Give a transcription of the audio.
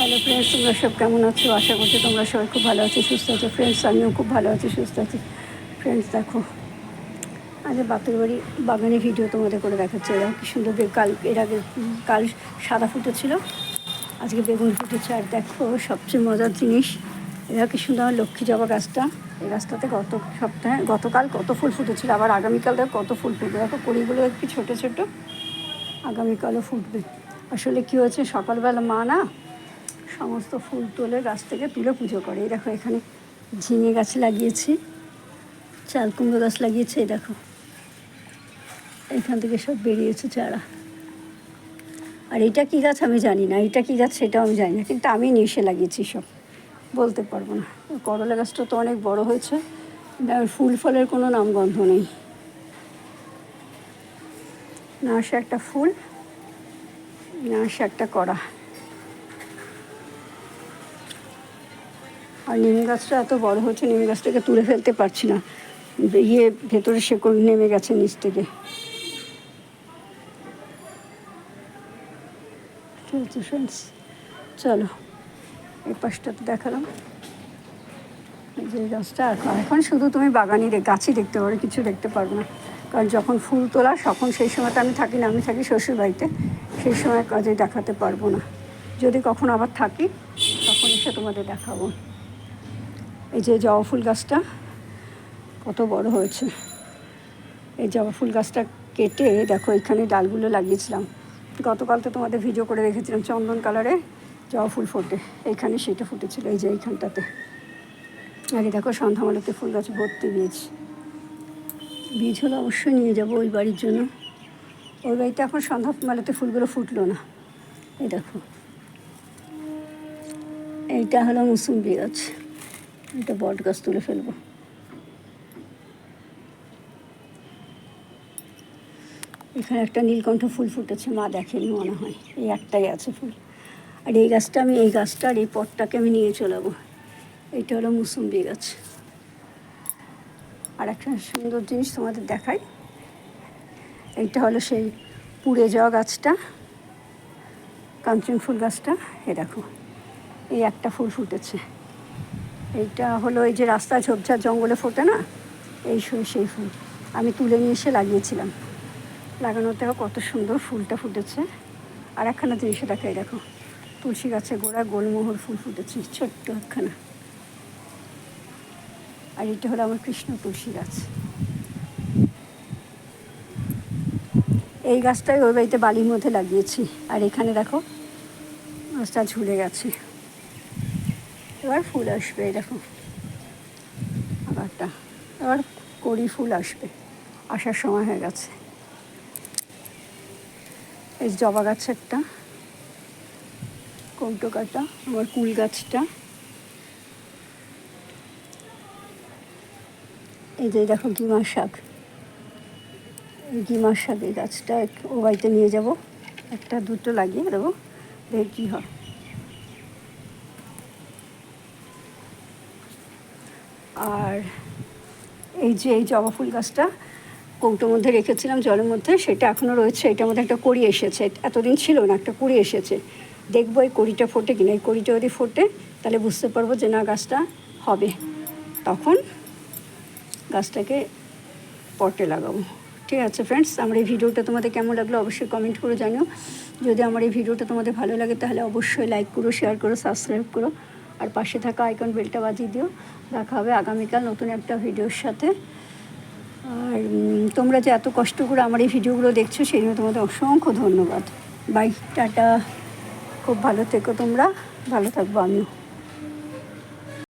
Hello friends, তোমরা সব কেমন আছো? আশা করছি তোমরা সবাই খুব ভালো আছো, সুস্থ আছো। ফ্রেন্ডস, আমিও খুব ভালো আছি, সুস্থ আছি। ফ্রেন্ডস দেখো, আজ বাপের বাড়ি বাগানে ভিডিও তোমাদের করে দেখাচ্ছে। এরা কি সুন্দর কাল, এর আগে কাল সাদা ফুটেছিল, আজকে বেগুন ফুটেছে। আর দেখো সবচেয়ে মজার জিনিস, এরা কি সুন্দর আমার লক্ষ্মী জবা গাছটা, এই গাছটাতে গতকাল কত ফুল ফুটেছিল, আবার আগামীকাল দেখো কত ফুল ফুটবে। দেখো কড়িগুলো একটু ছোটো ছোটো, আগামীকালও ফুটবে। আসলে কী হয়েছে, সকালবেলা মা না সমস্ত ফুল তোলে, গাছ থেকে তুলে পুজো করে। এই দেখো এখানে ঝিঙে গাছ লাগিয়েছি, চাল কুমড়ো গাছ লাগিয়েছে। এই দেখো এখান থেকে সব বেরিয়েছে চারা। আর এটা কী গাছ আমি জানি না, এটা কী গাছ সেটাও আমি জানি না, কিন্তু আমি নিয়ে এসে লাগিয়েছি সব, বলতে পারবো না। করলা গাছটা তো অনেক বড় হয়েছে, ফুল ফলের কোনো নামগন্ধ নেই। না আসে একটা ফুল, না আসে একটা কড়া। আর নিম গাছটা এত বড় হচ্ছে, নিম গাছটাকে তুলে ফেলতে পারছি না, ভেতরে শেকড় নেমে গেছে নিচ থেকে। ঠিক আছে ফ্রেন্ডস, চলো এই পাশটা তো দেখালাম। যে গাছটা এখন শুধু তুমি গাছই দেখতে পারো, কিছু দেখতে পারবে না। কারণ যখন ফুল তোলা তখন সেই সময়টা আমি থাকি না, আমি থাকি শ্বশুরবাড়িতে, সেই সময় কাজে দেখাতে পারবো না। যদি কখন আবার থাকি তখন এসে তোমাদের দেখাবো। এই যে জবা ফুল গাছটা কত বড় হয়েছে, এই জবা ফুল গাছটা কেটে দেখো এখানে ডালগুলো লাগিয়েছিলাম। গতকাল তো তোমাদের ভিডিও করে রেখেছিলাম, চন্দন কালারে জবা ফুল ফোটে, এইখানে সেটা ফুটেছিল, এই যে এইখানটাতে। আগে দেখো সন্ধ্যামালাতে ফুল গাছ ভর্তি বীজ হলে অবশ্যই নিয়ে যাবো ওই বাড়ির জন্য। ওই বাড়িতে এখন সন্ধ্যামালাতে ফুলগুলো ফুটলো না। এই দেখো এইটা হলো মুসুম্বি গাছ, এটা বট গাছ, তুলে ফেলবো। এখানে একটা নীলকণ্ঠ ফুল ফুটেছে, মা দেখেনি মনে হয়, এই একটাই আছে ফুল। আর এই গাছটা এই গাছটা আর এই পটটাকে আমি নিয়ে চলাবো। এইটা হলো মুসুম্বি গাছ। আর একটা সুন্দর জিনিস তোমাদের দেখাই, এইটা হলো সেই পুড়ে যাওয়া গাছটা, কাঞ্চন ফুল গাছটা। এ দেখো এই একটা ফুল ফুটেছে, এইটা হলো এই যে রাস্তায় ঝোপঝাড় জঙ্গলে ফোটে না, সেই ফুল আমি তুলে নিয়ে এসে লাগিয়েছিলাম। লাগানোতেও কত সুন্দর ফুলটা ফুটেছে। আর একখানা জিনিসে দেখাই, দেখো তুলসী গাছের গোড়ায় গোলমোহর ফুল ফুটেছে, ছোট্ট একখানা। আর এটা হলো আমার কৃষ্ণ তুলসী গাছ। এই গাছটাই ওই বাড়িতে বালির মধ্যে লাগিয়েছি। আর এখানে দেখো গাছটা ঝুলে গেছে, এবার ফুল আসবে। এই দেখো এবার কড়ি ফুল আসবে, আসার সময় হয়ে গেছে। এই জবা গাছেরটা কৌটো কাটা, আমার কুল গাছটা। এই যে দেখো গিমার শাক, এই গিমার শাক, এই গাছটা ও বাড়িতে নিয়ে যাব, একটা দুটো লাগিয়ে দেবো, দেখি কী হয়। আর এই যে এই জবা ফুল গাছটা কৌটোর মধ্যে রেখেছিলাম জলের মধ্যে, সেটা এখনও রয়েছে। এটার মধ্যে একটা কড়ি এসেছে, এতদিন ছিল না, একটা কড়ি এসেছে। দেখবো এই কড়িটা ফোটে কিনা। এই কড়িটা যদি ফোটে তাহলে বুঝতে পারবো যে না গাছটা হবে, তখন গাছটাকে পটে লাগাবো। ঠিক আছে ফ্রেন্ডস, আমার এই ভিডিওটা তোমাদের কেমন লাগলো অবশ্যই কমেন্ট করে জানিও। যদি আমার এই ভিডিওটা তোমাদের ভালো লাগে তাহলে অবশ্যই লাইক করো, শেয়ার করো, সাবস্ক্রাইব করো, আর পাশে থাকা আইকন বেলটা বাজিয়ে দিও। দেখা হবে আগামীকাল নতুন একটা ভিডিওর সাথে। আর তোমরা যে এত কষ্ট করে আমার এই ভিডিওগুলো দেখছো সেই জন্য তোমাদের অসংখ্য ধন্যবাদ। বাই, টাটা, খুব ভালো থেকো তোমরা, ভালো থাকবো আমিও।